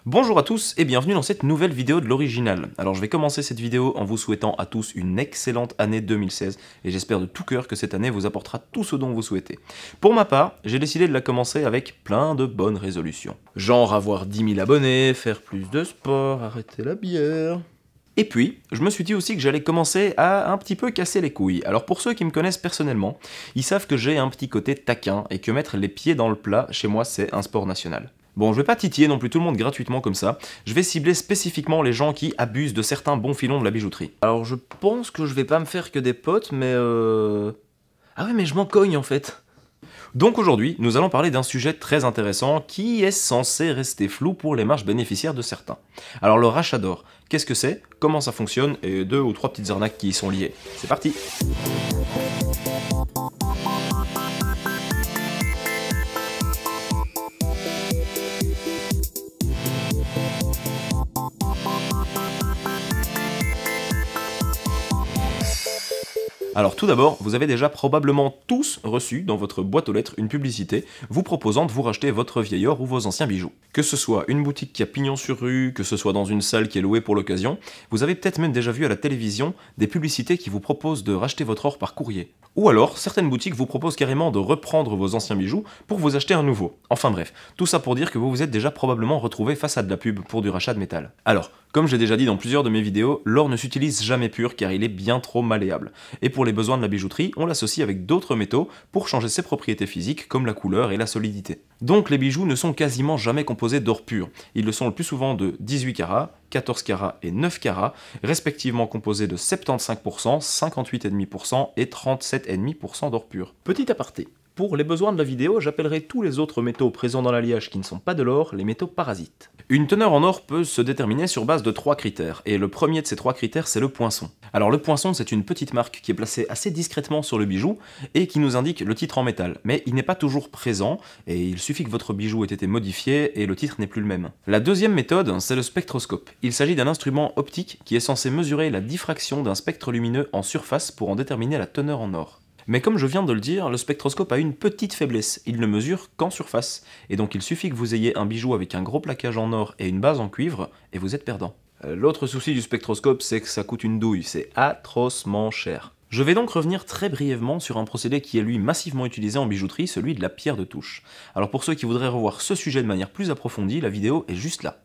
Bonjour à tous et bienvenue dans cette nouvelle vidéo de l'original. Alors je vais commencer cette vidéo en vous souhaitant à tous une excellente année 2016 et j'espère de tout cœur que cette année vous apportera tout ce dont vous souhaitez. Pour ma part, j'ai décidé de la commencer avec plein de bonnes résolutions. Genre avoir 10 000 abonnés, faire plus de sport, arrêter la bière... Et puis, je me suis dit aussi que j'allais commencer à un petit peu casser les couilles. Alors pour ceux qui me connaissent personnellement, ils savent que j'ai un petit côté taquin et que mettre les pieds dans le plat, chez moi, c'est un sport national. Bon, je vais pas titiller non plus tout le monde gratuitement comme ça, je vais cibler spécifiquement les gens qui abusent de certains bons filons de la bijouterie. Alors je pense que je vais pas me faire que des potes, mais Ah ouais, mais je m'en cogne en fait. Donc aujourd'hui, nous allons parler d'un sujet très intéressant qui est censé rester flou pour les marges bénéficiaires de certains. Alors le rachat d'or, qu'est-ce que c'est, comment ça fonctionne et 2 ou 3 petites arnaques qui y sont liées. C'est parti! Alors tout d'abord, vous avez déjà probablement tous reçu dans votre boîte aux lettres une publicité vous proposant de vous racheter votre vieil or ou vos anciens bijoux. Que ce soit une boutique qui a pignon sur rue, que ce soit dans une salle qui est louée pour l'occasion, vous avez peut-être même déjà vu à la télévision des publicités qui vous proposent de racheter votre or par courrier. Ou alors, certaines boutiques vous proposent carrément de reprendre vos anciens bijoux pour vous acheter un nouveau. Enfin bref, tout ça pour dire que vous vous êtes déjà probablement retrouvé face à de la pub pour du rachat de métal. Alors, comme j'ai déjà dit dans plusieurs de mes vidéos, l'or ne s'utilise jamais pur car il est bien trop malléable. Et pour les besoins de la bijouterie, on l'associe avec d'autres métaux pour changer ses propriétés physiques comme la couleur et la solidité. Donc les bijoux ne sont quasiment jamais composés d'or pur. Ils le sont le plus souvent de 18 carats, 14 carats et 9 carats, respectivement composés de 75%, 58,5% et 37,5% d'or pur. Petit aparté. Pour les besoins de la vidéo, j'appellerai tous les autres métaux présents dans l'alliage qui ne sont pas de l'or les métaux parasites. Une teneur en or peut se déterminer sur base de 3 critères, et le premier de ces 3 critères c'est le poinçon. Alors le poinçon c'est une petite marque qui est placée assez discrètement sur le bijou et qui nous indique le titre en métal, mais il n'est pas toujours présent et il suffit que votre bijou ait été modifié et le titre n'est plus le même. La deuxième méthode c'est le spectroscope. Il s'agit d'un instrument optique qui est censé mesurer la diffraction d'un spectre lumineux en surface pour en déterminer la teneur en or. Mais comme je viens de le dire, le spectroscope a une petite faiblesse, il ne mesure qu'en surface, et donc il suffit que vous ayez un bijou avec un gros plaquage en or et une base en cuivre, et vous êtes perdant. L'autre souci du spectroscope, c'est que ça coûte une douille, c'est atrocement cher. Je vais donc revenir très brièvement sur un procédé qui est lui massivement utilisé en bijouterie, celui de la pierre de touche. Alors pour ceux qui voudraient revoir ce sujet de manière plus approfondie, la vidéo est juste là.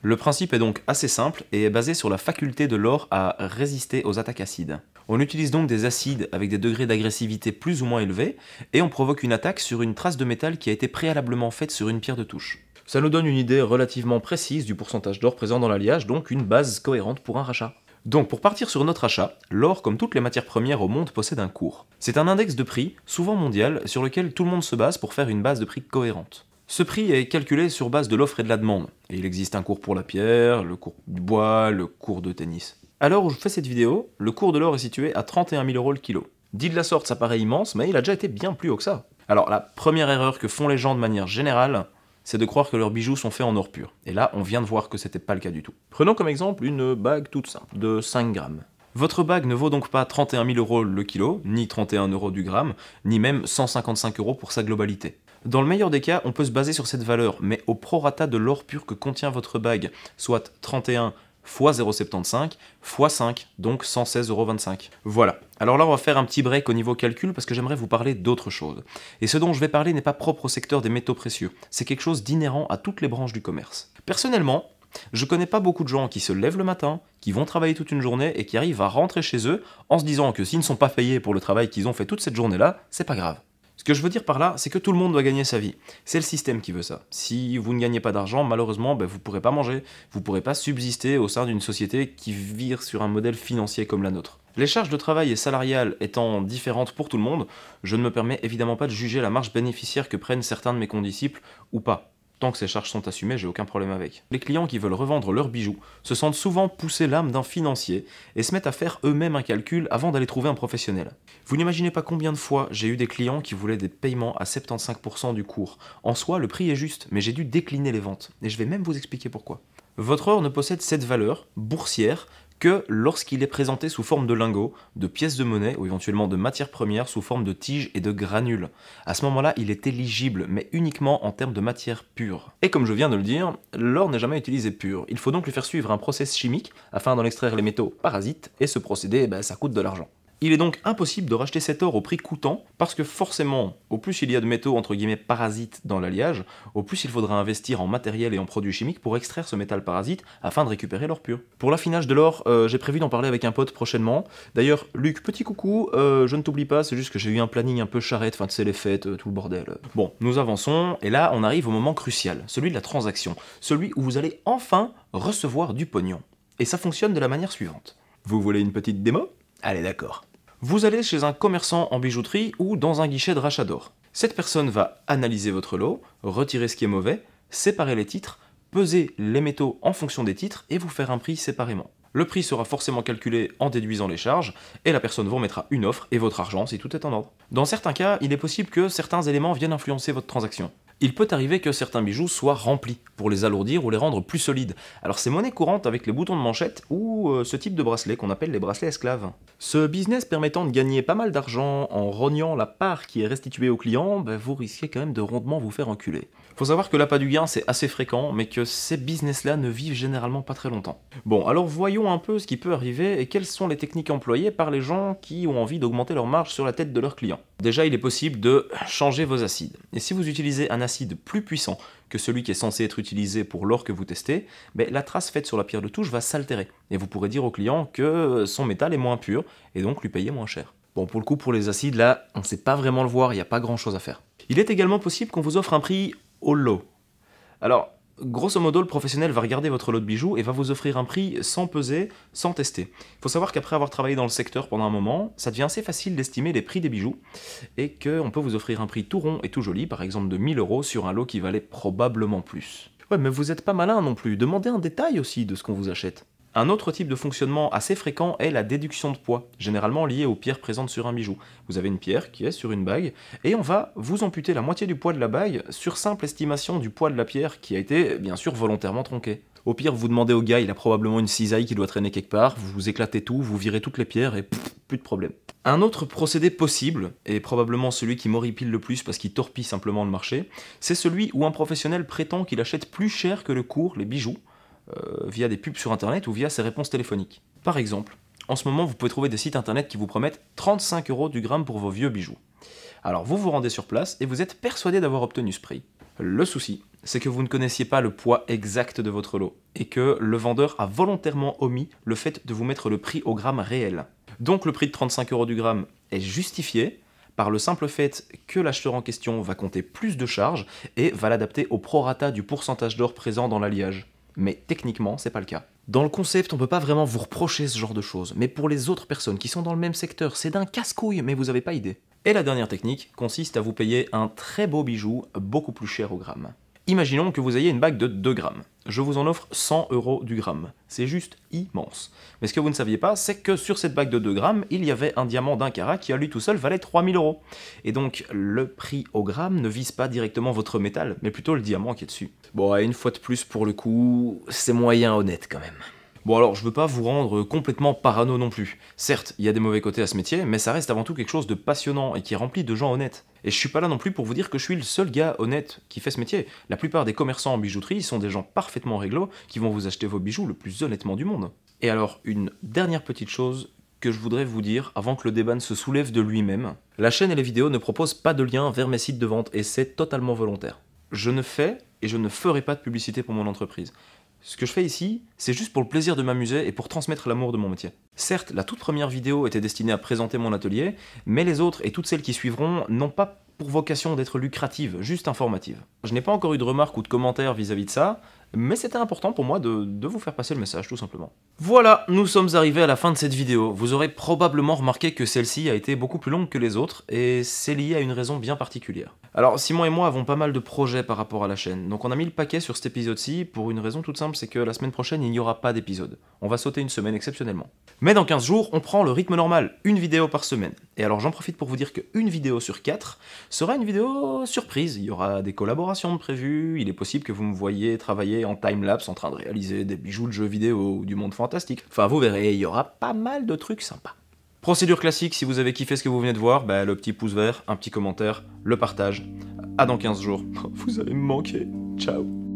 Le principe est donc assez simple et est basé sur la faculté de l'or à résister aux attaques acides. On utilise donc des acides avec des degrés d'agressivité plus ou moins élevés, et on provoque une attaque sur une trace de métal qui a été préalablement faite sur une pierre de touche. Ça nous donne une idée relativement précise du pourcentage d'or présent dans l'alliage, donc une base cohérente pour un rachat. Donc pour partir sur notre achat, l'or, comme toutes les matières premières au monde, possède un cours. C'est un index de prix, souvent mondial, sur lequel tout le monde se base pour faire une base de prix cohérente. Ce prix est calculé sur base de l'offre et de la demande, et il existe un cours pour la pierre, le cours du bois, le cours de tennis. À l'heure où je fais cette vidéo, le cours de l'or est situé à 31 000 € le kilo. Dit de la sorte, ça paraît immense, mais il a déjà été bien plus haut que ça. Alors la première erreur que font les gens de manière générale, c'est de croire que leurs bijoux sont faits en or pur. Et là, on vient de voir que c'était pas le cas du tout. Prenons comme exemple une bague toute simple, de 5 grammes. Votre bague ne vaut donc pas 31 000 € le kilo, ni 31 € du gramme, ni même 155 € pour sa globalité. Dans le meilleur des cas, on peut se baser sur cette valeur, mais au prorata de l'or pur que contient votre bague, soit 31 fois 0,75 fois 5, donc 116,25 €. Voilà. Alors là, on va faire un petit break au niveau calcul parce que j'aimerais vous parler d'autre chose. Et ce dont je vais parler n'est pas propre au secteur des métaux précieux, c'est quelque chose d'inhérent à toutes les branches du commerce. Personnellement, je connais pas beaucoup de gens qui se lèvent le matin, qui vont travailler toute une journée et qui arrivent à rentrer chez eux en se disant que s'ils ne sont pas payés pour le travail qu'ils ont fait toute cette journée-là, c'est pas grave. Ce que je veux dire par là, c'est que tout le monde doit gagner sa vie. C'est le système qui veut ça. Si vous ne gagnez pas d'argent, malheureusement, vous ne pourrez pas manger, vous ne pourrez pas subsister au sein d'une société qui vire sur un modèle financier comme la nôtre. Les charges de travail et salariales étant différentes pour tout le monde, je ne me permets évidemment pas de juger la marge bénéficiaire que prennent certains de mes condisciples ou pas. Tant que ces charges sont assumées, j'ai aucun problème avec. Les clients qui veulent revendre leurs bijoux se sentent souvent pousser l'âme d'un financier et se mettent à faire eux-mêmes un calcul avant d'aller trouver un professionnel. Vous n'imaginez pas combien de fois j'ai eu des clients qui voulaient des paiements à 75% du cours. En soi, le prix est juste, mais j'ai dû décliner les ventes. Et je vais même vous expliquer pourquoi. Votre or ne possède cette valeur boursière que lorsqu'il est présenté sous forme de lingots, de pièces de monnaie ou éventuellement de matières premières sous forme de tiges et de granules. À ce moment-là, il est éligible, mais uniquement en termes de matière pure. Et comme je viens de le dire, l'or n'est jamais utilisé pur. Il faut donc lui faire suivre un process chimique afin d'en extraire les métaux parasites, et ce procédé, ça coûte de l'argent. Il est donc impossible de racheter cet or au prix coûtant, parce que forcément, au plus il y a de métaux entre guillemets parasites dans l'alliage, au plus il faudra investir en matériel et en produits chimiques pour extraire ce métal parasite afin de récupérer l'or pur. Pour l'affinage de l'or, j'ai prévu d'en parler avec un pote prochainement. D'ailleurs, Luc, petit coucou, je ne t'oublie pas, c'est juste que j'ai eu un planning un peu charrette, enfin tu sais les fêtes, tout le bordel. Bon, nous avançons, et là on arrive au moment crucial, celui de la transaction, celui où vous allez enfin recevoir du pognon. Et ça fonctionne de la manière suivante. Vous voulez une petite démo ? Allez, d'accord. Vous allez chez un commerçant en bijouterie ou dans un guichet de rachat d'or. Cette personne va analyser votre lot, retirer ce qui est mauvais, séparer les titres, peser les métaux en fonction des titres et vous faire un prix séparément. Le prix sera forcément calculé en déduisant les charges, et la personne vous remettra une offre et votre argent si tout est en ordre. Dans certains cas, il est possible que certains éléments viennent influencer votre transaction. Il peut arriver que certains bijoux soient remplis, pour les alourdir ou les rendre plus solides. Alors c'est monnaie courante avec les boutons de manchette ou ce type de bracelet qu'on appelle les bracelets esclaves. Ce business permettant de gagner pas mal d'argent en rognant la part qui est restituée au client, vous risquez quand même de rondement vous faire enculer. Faut savoir que l'appât du gain c'est assez fréquent, mais que ces business-là ne vivent généralement pas très longtemps. Bon, alors voyons un peu ce qui peut arriver et quelles sont les techniques employées par les gens qui ont envie d'augmenter leur marge sur la tête de leurs clients. Déjà, il est possible de changer vos acides. Et si vous utilisez un acide plus puissant que celui qui est censé être utilisé pour l'or que vous testez, la trace faite sur la pierre de touche va s'altérer. Et vous pourrez dire au client que son métal est moins pur, et donc lui payer moins cher. Bon, pour le coup, pour les acides, là, on ne sait pas vraiment le voir, il n'y a pas grand chose à faire. Il est également possible qu'on vous offre un prix au lot. Alors, grosso modo, le professionnel va regarder votre lot de bijoux et va vous offrir un prix sans peser, sans tester. Il faut savoir qu'après avoir travaillé dans le secteur pendant un moment, ça devient assez facile d'estimer les prix des bijoux et qu'on peut vous offrir un prix tout rond et tout joli, par exemple de 1000 € sur un lot qui valait probablement plus. Ouais, mais vous n'êtes pas malin non plus, demandez un détail aussi de ce qu'on vous achète. Un autre type de fonctionnement assez fréquent est la déduction de poids, généralement liée aux pierres présentes sur un bijou. Vous avez une pierre qui est sur une bague, et on va vous amputer la moitié du poids de la bague sur simple estimation du poids de la pierre qui a été, bien sûr, volontairement tronquée. Au pire, vous demandez au gars, il a probablement une cisaille qui doit traîner quelque part, vous éclatez tout, vous virez toutes les pierres et plus de problème. Un autre procédé possible, et probablement celui qui m'horripile le plus parce qu'il torpille simplement le marché, c'est celui où un professionnel prétend qu'il achète plus cher que le cours les bijoux, via des pubs sur internet ou via ses réponses téléphoniques. Par exemple, en ce moment vous pouvez trouver des sites internet qui vous promettent 35 € du gramme pour vos vieux bijoux. Alors vous vous rendez sur place et vous êtes persuadé d'avoir obtenu ce prix. Le souci, c'est que vous ne connaissiez pas le poids exact de votre lot, et que le vendeur a volontairement omis le fait de vous mettre le prix au gramme réel. Donc le prix de 35 € du gramme est justifié par le simple fait que l'acheteur en question va compter plus de charges et va l'adapter au prorata du pourcentage d'or présent dans l'alliage. Mais techniquement, c'est pas le cas. Dans le concept, on peut pas vraiment vous reprocher ce genre de choses, mais pour les autres personnes qui sont dans le même secteur, c'est d'un casse-couille, mais vous avez pas idée. Et la dernière technique consiste à vous payer un très beau bijou, beaucoup plus cher au gramme. Imaginons que vous ayez une bague de 2 grammes. Je vous en offre 100 € du gramme. C'est juste immense. Mais ce que vous ne saviez pas, c'est que sur cette bague de 2 grammes, il y avait un diamant d'1 carat qui à lui tout seul valait 3000 €. Et donc, le prix au gramme ne vise pas directement votre métal, mais plutôt le diamant qui est dessus. Bon, une fois de plus, pour le coup, c'est moyen honnête quand même. Bon alors, je veux pas vous rendre complètement parano non plus. Certes, il y a des mauvais côtés à ce métier, mais ça reste avant tout quelque chose de passionnant et qui est rempli de gens honnêtes. Et je suis pas là non plus pour vous dire que je suis le seul gars honnête qui fait ce métier. La plupart des commerçants en bijouterie sont des gens parfaitement réglo qui vont vous acheter vos bijoux le plus honnêtement du monde. Et alors, une dernière petite chose que je voudrais vous dire avant que le débat ne se soulève de lui-même. La chaîne et les vidéos ne proposent pas de lien vers mes sites de vente et c'est totalement volontaire. Je ne fais et je ne ferai pas de publicité pour mon entreprise. Ce que je fais ici, c'est juste pour le plaisir de m'amuser et pour transmettre l'amour de mon métier. Certes, la toute première vidéo était destinée à présenter mon atelier, mais les autres et toutes celles qui suivront n'ont pas pour vocation d'être lucratives, juste informatives. Je n'ai pas encore eu de remarques ou de commentaires vis-à-vis de ça, mais c'était important pour moi de vous faire passer le message, tout simplement. Voilà, nous sommes arrivés à la fin de cette vidéo. Vous aurez probablement remarqué que celle-ci a été beaucoup plus longue que les autres, et c'est lié à une raison bien particulière. Alors, Simon et moi avons pas mal de projets par rapport à la chaîne, donc on a mis le paquet sur cet épisode-ci pour une raison toute simple, c'est que la semaine prochaine, il n'y aura pas d'épisode. On va sauter une semaine exceptionnellement. Mais dans 15 jours, on prend le rythme normal, une vidéo par semaine. Et alors j'en profite pour vous dire qu'une vidéo sur 4 sera une vidéo surprise. Il y aura des collaborations de prévues, il est possible que vous me voyiez travailler en time-lapse en train de réaliser des bijoux de jeux vidéo ou du monde fantastique. Enfin vous verrez, il y aura pas mal de trucs sympas. Procédure classique, si vous avez kiffé ce que vous venez de voir, le petit pouce vert, un petit commentaire, le partage. À dans 15 jours. Vous allez me manquer. Ciao.